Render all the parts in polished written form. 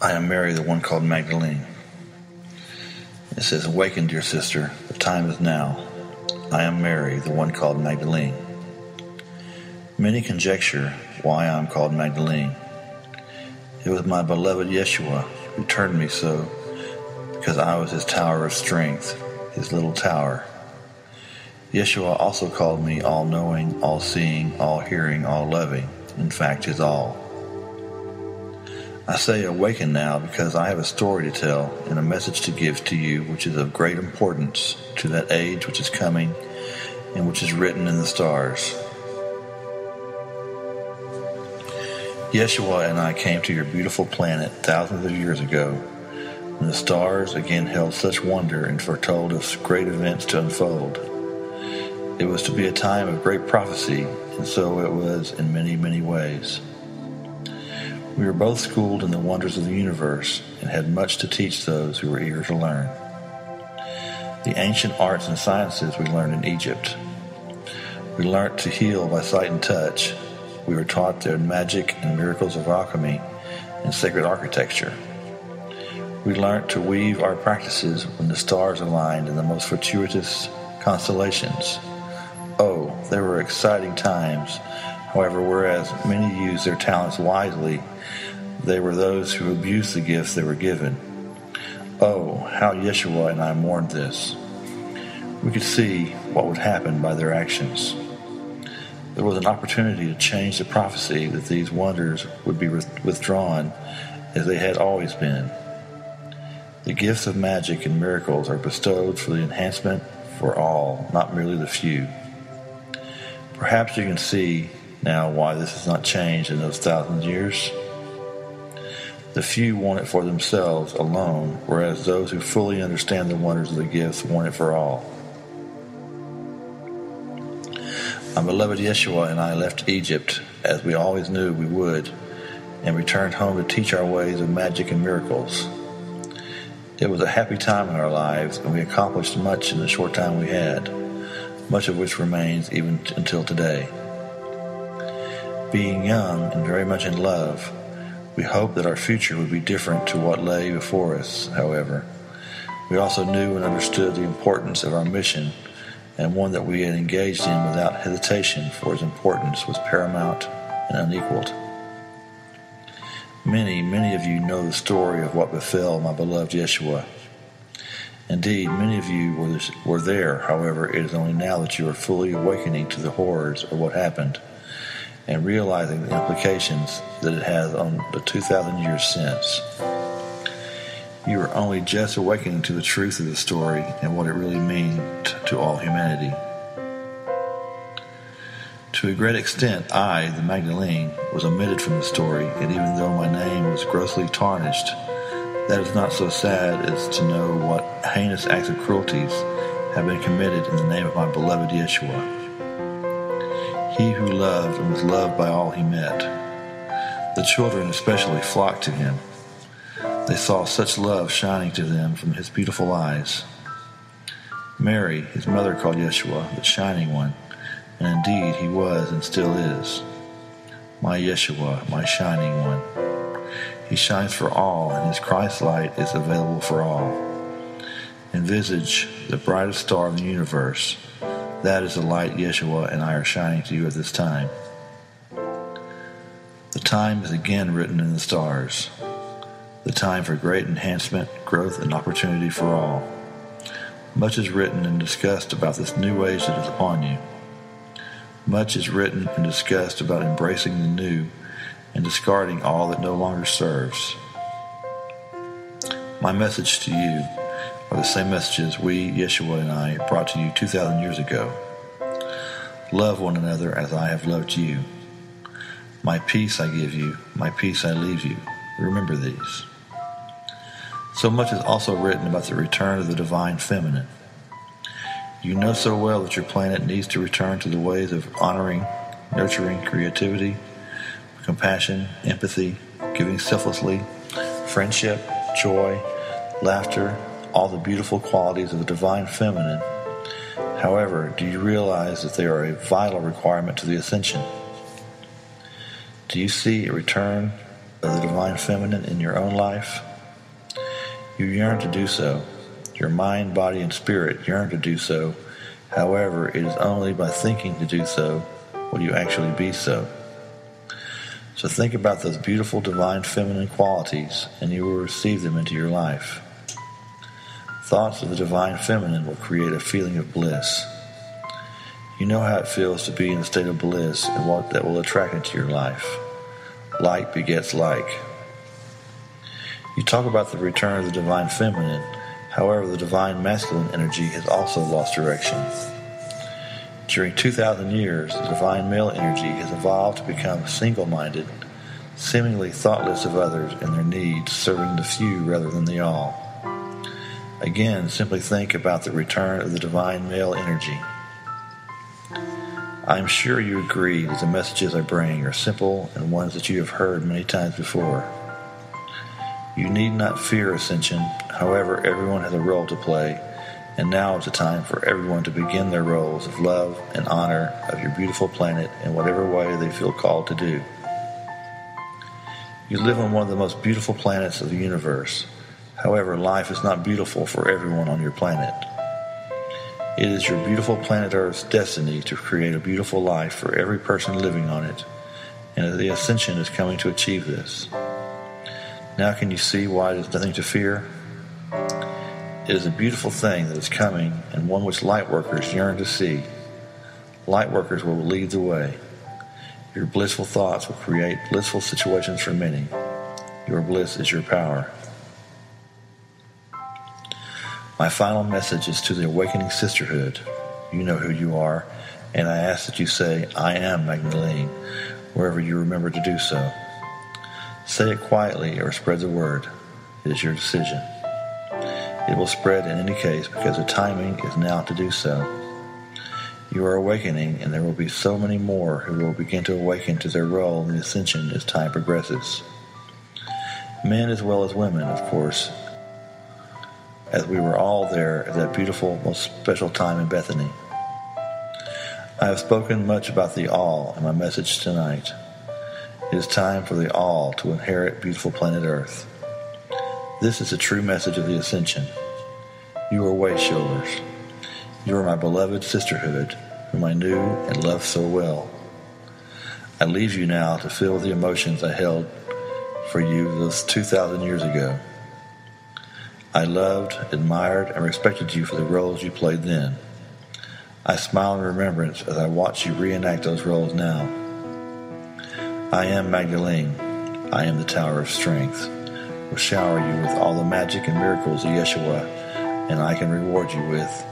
I am Mary, the one called Magdalene. It says, "Awaken, dear sister, the time is now. I am Mary, the one called Magdalene." Many conjecture why I am called Magdalene. It was my beloved Yeshua who turned me so, because I was his tower of strength, his little tower. Yeshua also called me all-knowing, all-seeing, all-hearing, all-loving, in fact, his all. I say awaken now because I have a story to tell and a message to give to you which is of great importance to that age which is coming and which is written in the stars. Yeshua and I came to your beautiful planet thousands of years ago, when the stars again held such wonder and foretold us great events to unfold. It was to be a time of great prophecy, and so it was in many, many ways. We were both schooled in the wonders of the universe and had much to teach those who were eager to learn. The ancient arts and sciences we learned in Egypt. We learnt to heal by sight and touch. We were taught the magic and miracles of alchemy and sacred architecture. We learnt to weave our practices when the stars aligned in the most fortuitous constellations. Oh, they were exciting times. However, whereas many used their talents wisely, they were those who abused the gifts they were given. Oh, how Yeshua and I mourned this. We could see what would happen by their actions. There was an opportunity to change the prophecy that these wonders would be withdrawn as they had always been. The gifts of magic and miracles are bestowed for the enhancement for all, not merely the few. Perhaps you can see now why this has not changed in those 1,000 years. The few want it for themselves alone, whereas those who fully understand the wonders of the gifts want it for all. My beloved Yeshua and I left Egypt, as we always knew we would, and returned home to teach our ways of magic and miracles. It was a happy time in our lives, and we accomplished much in the short time we had, much of which remains even until today. Being young and very much in love, we hoped that our future would be different to what lay before us, however. We also knew and understood the importance of our mission, and one that we had engaged in without hesitation, for its importance was paramount and unequaled. Many, many of you know the story of what befell my beloved Yeshua. Indeed, many of you were there, however, it is only now that you are fully awakening to the horrors of what happened, and realizing the implications that it has on the 2,000 years since. You are only just awakening to the truth of the story and what it really means to all humanity. To a great extent, I, the Magdalene, was omitted from the story, and even though my name was grossly tarnished, that is not so sad as to know what heinous acts of cruelties have been committed in the name of my beloved Yeshua. He who loved and was loved by all he met. The children especially flocked to him. They saw such love shining to them from his beautiful eyes. Mary, his mother, called Yeshua the Shining One, and indeed he was and still is. My Yeshua, my Shining One. He shines for all, and his Christ light is available for all. Envisage the brightest star of the universe. That is the light Yeshua and I are shining to you at this time. The time is again written in the stars. The time for great enhancement, growth, and opportunity for all. Much is written and discussed about this new age that is upon you. Much is written and discussed about embracing the new and discarding all that no longer serves. My message to you are the same messages we, Yeshua and I, brought to you 2,000 years ago. Love one another as I have loved you. My peace I give you, my peace I leave you. Remember these. So much is also written about the return of the divine feminine. You know so well that your planet needs to return to the ways of honoring, nurturing, creativity, compassion, empathy, giving selflessly, friendship, joy, laughter, all the beautiful qualities of the divine feminine. However, do you realize that they are a vital requirement to the ascension? Do you see a return of the Divine Feminine in your own life? You yearn to do so. Your mind, body, and spirit yearn to do so. However, it is only by thinking to do so will you actually be so. So think about those beautiful divine feminine qualities, and you will receive them into your life. Thoughts of the divine feminine will create a feeling of bliss. You know how it feels to be in a state of bliss and what that will attract into your life. Like begets like. You talk about the return of the divine feminine. However, the divine masculine energy has also lost direction. During 2,000 years, the divine male energy has evolved to become single-minded, seemingly thoughtless of others and their needs, serving the few rather than the all. Again, simply think about the return of the divine male energy. I am sure you agree that the messages I bring are simple and ones that you have heard many times before. You need not fear ascension. However, everyone has a role to play, and now is the time for everyone to begin their roles of love and honor of your beautiful planet in whatever way they feel called to do. You live on one of the most beautiful planets of the universe. However, life is not beautiful for everyone on your planet. It is your beautiful planet Earth's destiny to create a beautiful life for every person living on it, and the ascension is coming to achieve this. Now can you see why there's nothing to fear? It is a beautiful thing that is coming, and one which lightworkers yearn to see. Lightworkers will lead the way. Your blissful thoughts will create blissful situations for many. Your bliss is your power. My final message is to the awakening sisterhood. You know who you are, and I ask that you say, I am Magdalene, wherever you remember to do so. Say it quietly or spread the word. It is your decision. It will spread in any case because the timing is now to do so. You are awakening, and there will be so many more who will begin to awaken to their role in the ascension as time progresses. Men as well as women, of course, as we were all there at that beautiful, most special time in Bethany. I have spoken much about the all in my message tonight. It is time for the all to inherit beautiful planet Earth. This is the true message of the ascension. You are way showers. You are my beloved sisterhood, whom I knew and loved so well. I leave you now to feel the emotions I held for you those 2,000 years ago. I loved, admired, and respected you for the roles you played then. I smile in remembrance as I watch you reenact those roles now. I am Magdalene. I am the Tower of Strength. Will shower you with all the magic and miracles of Yeshua, and I can reward you with,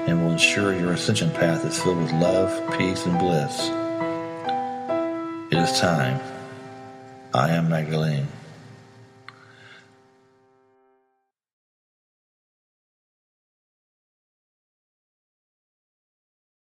and will ensure your ascension path is filled with love, peace, and bliss. It is time. I am Magdalene.